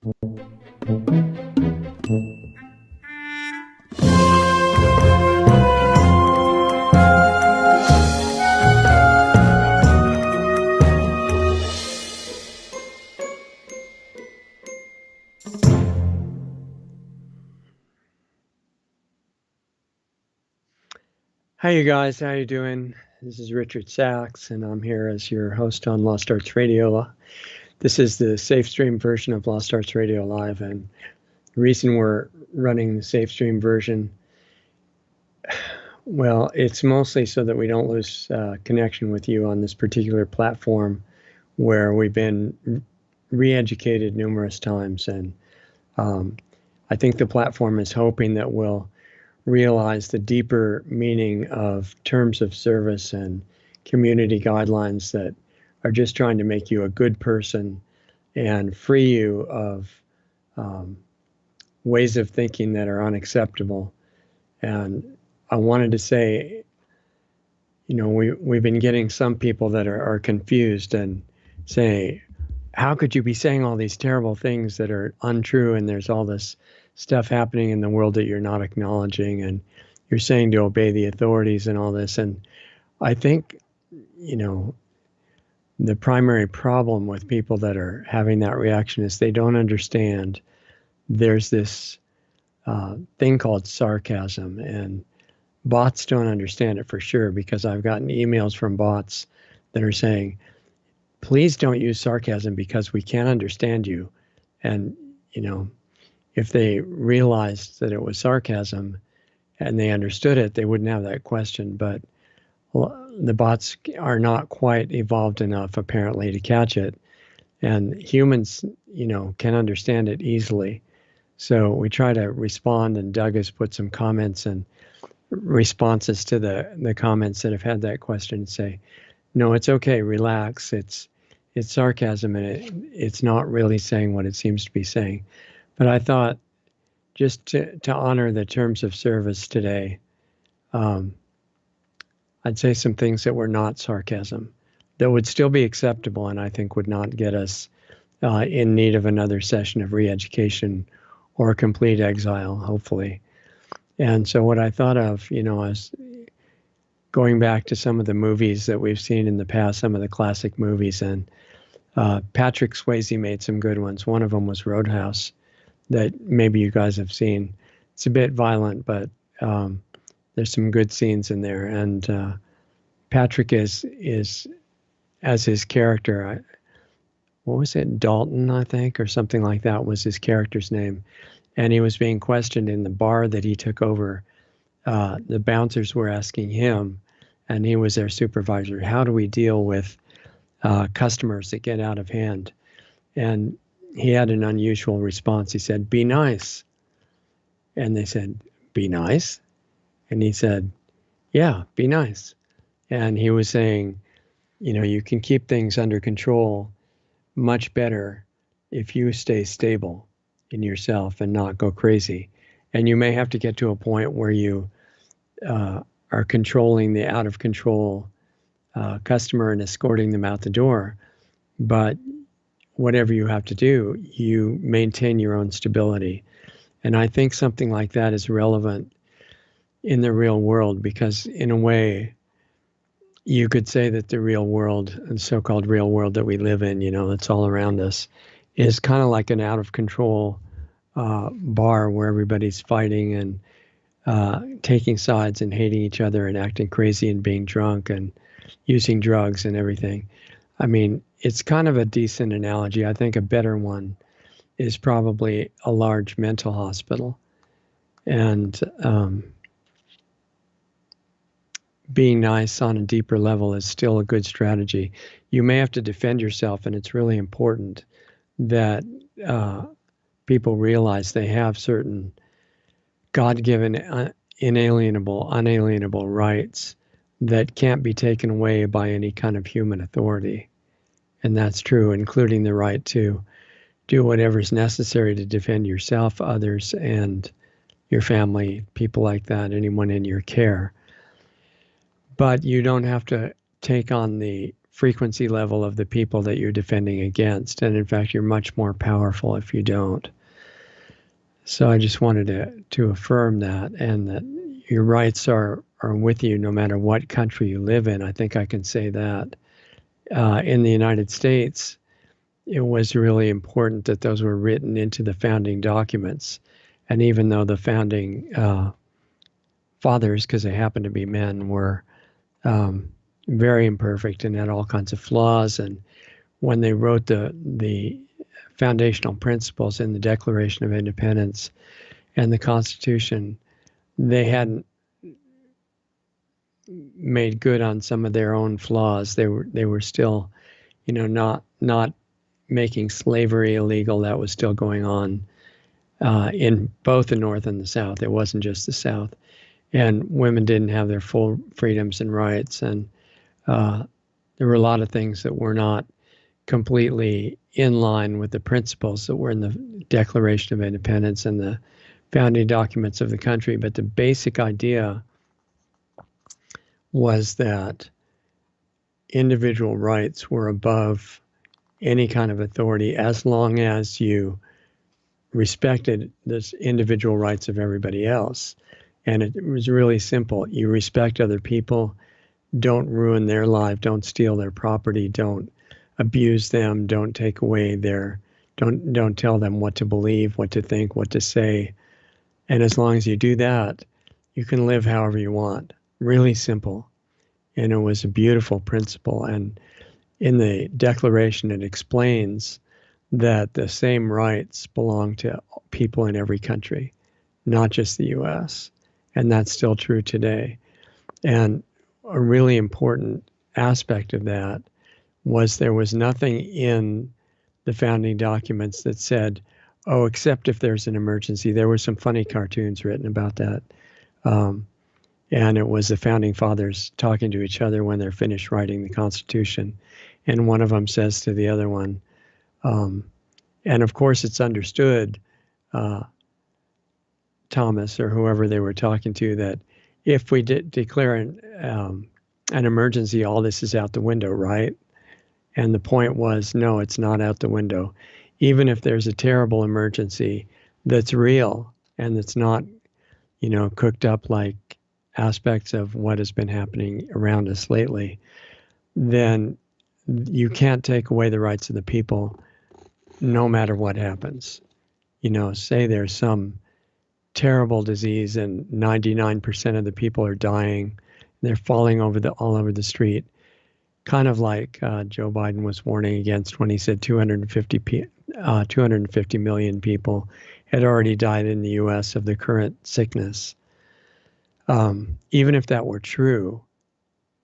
Hi, you guys. How you doing? This is Richard Sachs, and I'm here as your host on Lost Arts Radio. This is the Safe Stream version of Lost Arts Radio Live, and the reason we're running the Safe Stream version, well, it's mostly so that we don't lose connection with you on this particular platform where we've been re-educated numerous times, and I think the platform is hoping that we'll realize the deeper meaning of terms of service and community guidelines that are just trying to make you a good person and free you of ways of thinking that are unacceptable. And I wanted to say, you know, we've been getting some people that are confused and say, how could you be saying all these terrible things that are untrue, and there's all this stuff happening in the world that you're not acknowledging, and you're saying to obey the authorities and all this. And I think, you know, the primary problem with people that are having that reaction is they don't understand there's this thing called sarcasm, and bots don't understand it for sure, because I've gotten emails from bots that are saying, please don't use sarcasm because we can't understand you. And, you know, if they realized that it was sarcasm and they understood it, they wouldn't have that question. But the bots are not quite evolved enough, apparently, to catch it. And humans, you know, can understand it easily. So we try to respond, and Doug has put some comments and responses to the comments that have had that question and say, no, it's okay, relax. It's sarcasm, and it's not really saying what it seems to be saying. But I thought, just to honor the terms of service today, I'd say some things that were not sarcasm, that would still be acceptable, and I think would not get us in need of another session of re-education or complete exile, hopefully. And so what I thought of, you know, is going back to some of the movies that we've seen in the past, some of the classic movies, and Patrick Swayze made some good ones. One of them was Roadhouse, that maybe you guys have seen. It's a bit violent, but there's some good scenes in there. And Patrick is as his character, what was it, Dalton, I think, or something like that was his character's name. And he was being questioned in the bar that he took over. The bouncers were asking him, and he was their supervisor, how do we deal with customers that get out of hand? And he had an unusual response. He said, be nice. And they said, be nice? And he said, yeah, be nice. And he was saying, you know, you can keep things under control much better if you stay stable in yourself and not go crazy. And you may have to get to a point where you are controlling the out of control customer and escorting them out the door. But whatever you have to do, you maintain your own stability. And I think something like that is relevant in the real world, because in a way, you could say that the real world, and so-called real world that we live in, you know, that's all around us, is kind of like an out of control bar where everybody's fighting and taking sides and hating each other and acting crazy and being drunk and using drugs and everything. I mean, it's kind of a decent analogy. I think a better one is probably a large mental hospital. And being nice on a deeper level is still a good strategy. You may have to defend yourself, and it's really important that people realize they have certain God-given, unalienable rights that can't be taken away by any kind of human authority. And that's true, including the right to do whatever's necessary to defend yourself, others, and your family, people like that, anyone in your care. But you don't have to take on the frequency level of the people that you're defending against. And in fact, you're much more powerful if you don't. So I just wanted to affirm that, and that your rights are with you no matter what country you live in. I think I can say that. In the United States, it was really important that those were written into the founding documents. And even though the founding fathers, because they happened to be men, were very imperfect and had all kinds of flaws, and when they wrote the foundational principles in the Declaration of Independence and the Constitution, they hadn't made good on some of their own flaws. They were still, not making slavery illegal. That was still going on in both the North and the South. It wasn't just the South. And women didn't have their full freedoms and rights. And there were a lot of things that were not completely in line with the principles that were in the Declaration of Independence and the founding documents of the country. But the basic idea was that individual rights were above any kind of authority as long as you respected the individual rights of everybody else. And it was really simple. You respect other people, don't ruin their life, don't steal their property, don't abuse them, don't take away don't tell them what to believe, what to think, what to say. And as long as you do that, you can live however you want. Really simple. And it was a beautiful principle. And in the Declaration, it explains that the same rights belong to people in every country, not just the U.S. And that's still true today. And a really important aspect of that was there was nothing in the founding documents that said, oh, except if there's an emergency. There were some funny cartoons written about that. And it was the founding fathers talking to each other when they're finished writing the Constitution. And one of them says to the other one, and of course it's understood, Thomas or whoever they were talking to, that if we declare an emergency, all this is out the window, right? And the point was, no, it's not out the window. Even if there's a terrible emergency that's real and that's not, cooked up like aspects of what has been happening around us lately, then you can't take away the rights of the people no matter what happens. Say there's some terrible disease and 99% of the people are dying. They're falling all over the street. Kind of like Joe Biden was warning against when he said 250 million people had already died in the U.S. of the current sickness. Even if that were true,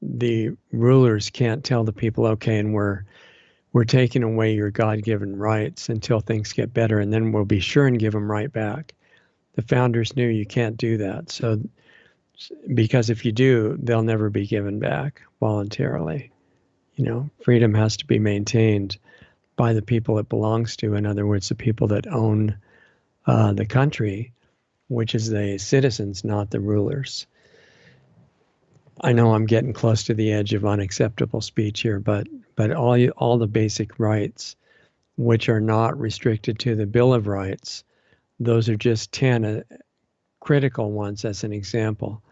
the rulers can't tell the people, okay, and we're taking away your God-given rights until things get better, and then we'll be sure and give them right back. The founders knew you can't do that. So, because if you do, they'll never be given back voluntarily. Freedom has to be maintained by the people it belongs to. In other words, the people that own the country, which is the citizens, not the rulers. I know I'm getting close to the edge of unacceptable speech here, but all the basic rights, which are not restricted to the Bill of Rights, those are just 10 critical ones as an example,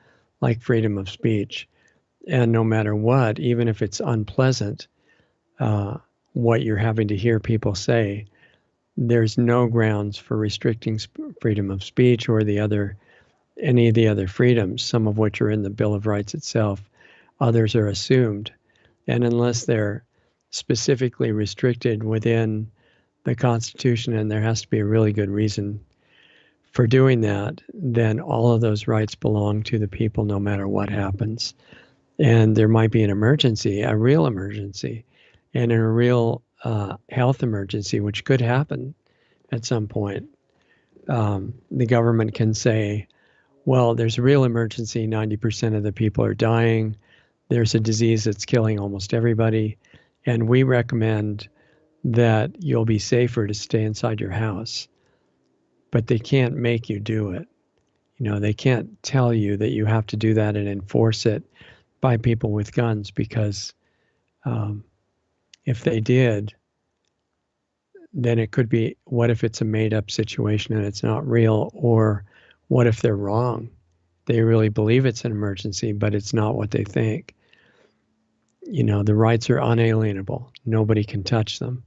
like freedom of speech. And no matter what, even if it's unpleasant, what you're having to hear people say, there's no grounds for restricting freedom of speech or any of the other freedoms, some of which are in the Bill of Rights itself. Others are assumed. And unless they're specifically restricted within the Constitution, and there has to be a really good reason for doing that, then all of those rights belong to the people no matter what happens. And there might be an emergency, a real emergency, and in a real health emergency, which could happen at some point. The government can say, well, there's a real emergency, 90% of the people are dying, there's a disease that's killing almost everybody, and we recommend that you'll be safer to stay inside your house. But they can't make you do it. They can't tell you that you have to do that and enforce it by people with guns, because If they did, then it could be, what if it's a made-up situation and it's not real? Or what if they're wrong? They really believe it's an emergency, but it's not what they think. The rights are unalienable. Nobody can touch them.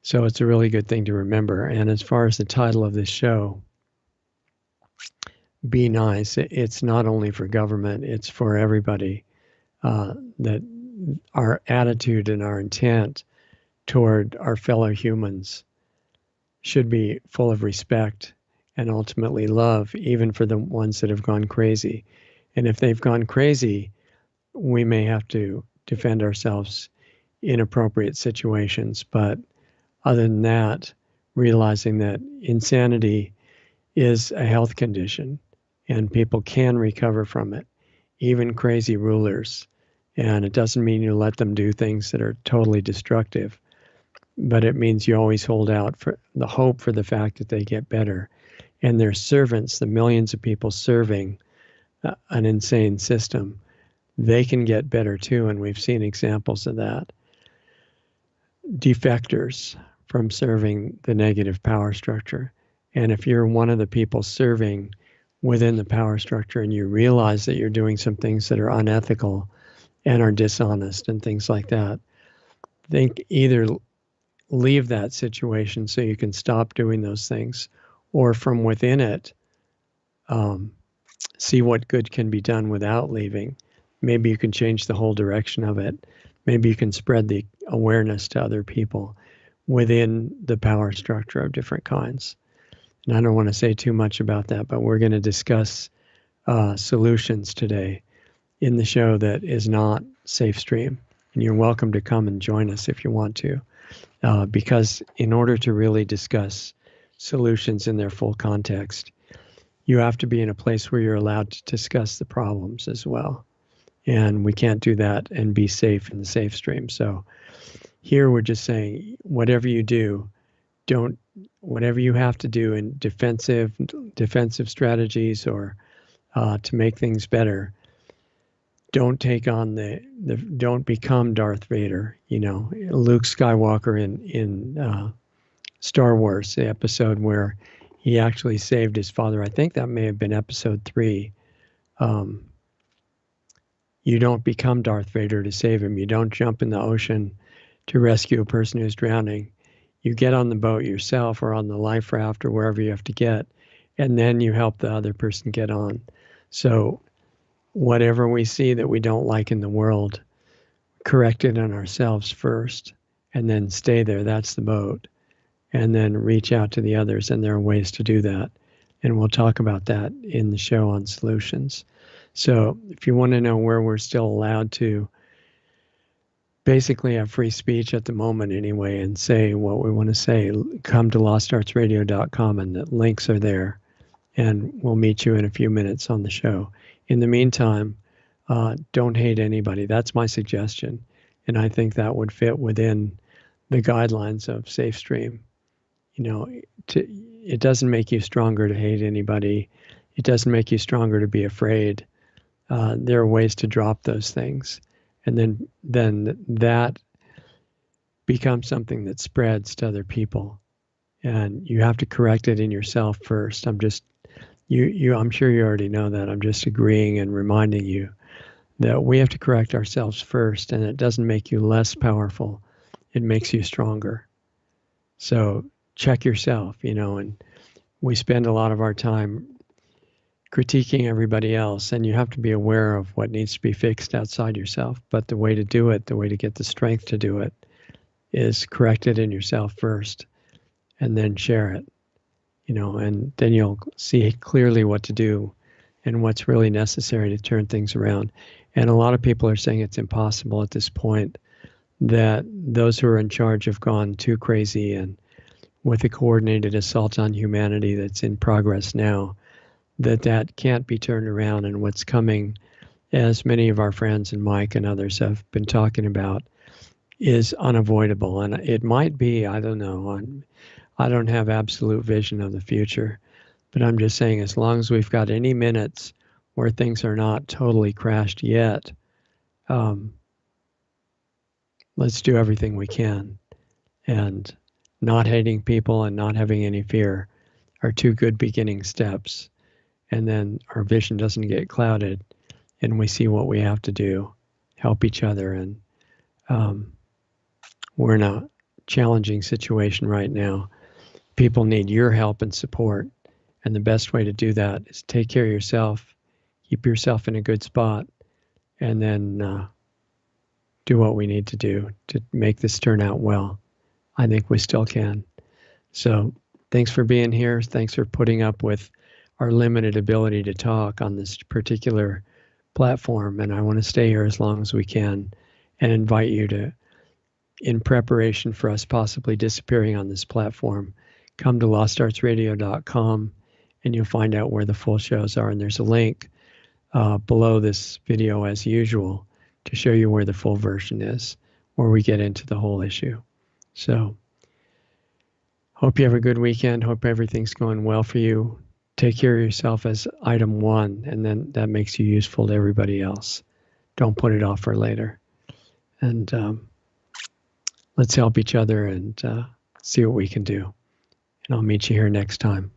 So it's a really good thing to remember. And as far as the title of this show, Be Nice, it's not only for government, it's for everybody. That our attitude and our intent toward our fellow humans should be full of respect and ultimately love, even for the ones that have gone crazy. And if they've gone crazy, we may have to defend ourselves in appropriate situations. But other than that, realizing that insanity is a health condition and people can recover from it, even crazy rulers. And it doesn't mean you let them do things that are totally destructive, but it means you always hold out for the hope for the fact that they get better. And their servants, the millions of people serving an insane system, they can get better too. And we've seen examples of that. Defectors from serving the negative power structure. And if you're one of the people serving within the power structure and you realize that you're doing some things that are unethical and are dishonest and things like that, think either leave that situation so you can stop doing those things, or from within it, see what good can be done without leaving. Maybe you can change the whole direction of it. Maybe you can spread the awareness to other people within the power structure of different kinds. And I don't want to say too much about that, but we're going to discuss solutions today in the show that is not SafeStream. And you're welcome to come and join us if you want to, because in order to really discuss solutions in their full context, you have to be in a place where you're allowed to discuss the problems as well. And we can't do that and be safe in the SafeStream. So here we're just saying, whatever you do, whatever you have to do in defensive strategies or to make things better, don't take on don't become Darth Vader. Luke Skywalker in Star Wars, the episode where he actually saved his father. I think that may have been episode 3. You don't become Darth Vader to save him. You don't jump in the ocean to rescue a person who's drowning. You get on the boat yourself or on the life raft or wherever you have to get, and then you help the other person get on. So whatever we see that we don't like in the world, correct it on ourselves first, and then stay there. That's the boat. And then reach out to the others, and there are ways to do that. And we'll talk about that in the show on solutions. So if you want to know where we're still allowed to basically have free speech at the moment anyway and say what we want to say, come to lostartsradio.com, and the links are there. And we'll meet you in a few minutes on the show. In the meantime, don't hate anybody. That's my suggestion. And I think that would fit within the guidelines of SafeStream. It doesn't make you stronger to hate anybody. It doesn't make you stronger to be afraid. There are ways to drop those things. And then that becomes something that spreads to other people. And you have to correct it in yourself first. I'm sure you already know that. I'm just agreeing and reminding you that we have to correct ourselves first, and it doesn't make you less powerful. It makes you stronger. So check yourself, and we spend a lot of our time critiquing everybody else, and you have to be aware of what needs to be fixed outside yourself. But the way to do it, the way to get the strength to do it, is correct it in yourself first and then share it, and then you'll see clearly what to do and what's really necessary to turn things around. And a lot of people are saying it's impossible at this point, that those who are in charge have gone too crazy, and with the coordinated assault on humanity that's in progress now, that can't be turned around. And what's coming, as many of our friends and Mike and others have been talking about, is unavoidable. And it might be, I don't know, I don't have absolute vision of the future, but I'm just saying, as long as we've got any minutes where things are not totally crashed yet, let's do everything we can. And not hating people and not having any fear are two good beginning steps. And then our vision doesn't get clouded and we see what we have to do, help each other. And we're in a challenging situation right now. People need your help and support. And the best way to do that is take care of yourself, keep yourself in a good spot, and then do what we need to do to make this turn out well. I think we still can. So thanks for being here. Thanks for putting up with our limited ability to talk on this particular platform. And I want to stay here as long as we can and invite you to, in preparation for us possibly disappearing on this platform, come to lostartsradio.com and you'll find out where the full shows are. And there's a link below this video as usual to show you where the full version is, where we get into the whole issue. So hope you have a good weekend. Hope everything's going well for you. Take care of yourself as item one, and then that makes you useful to everybody else. Don't put it off for later. And let's help each other and see what we can do. And I'll meet you here next time.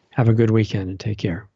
Have a good weekend and take care.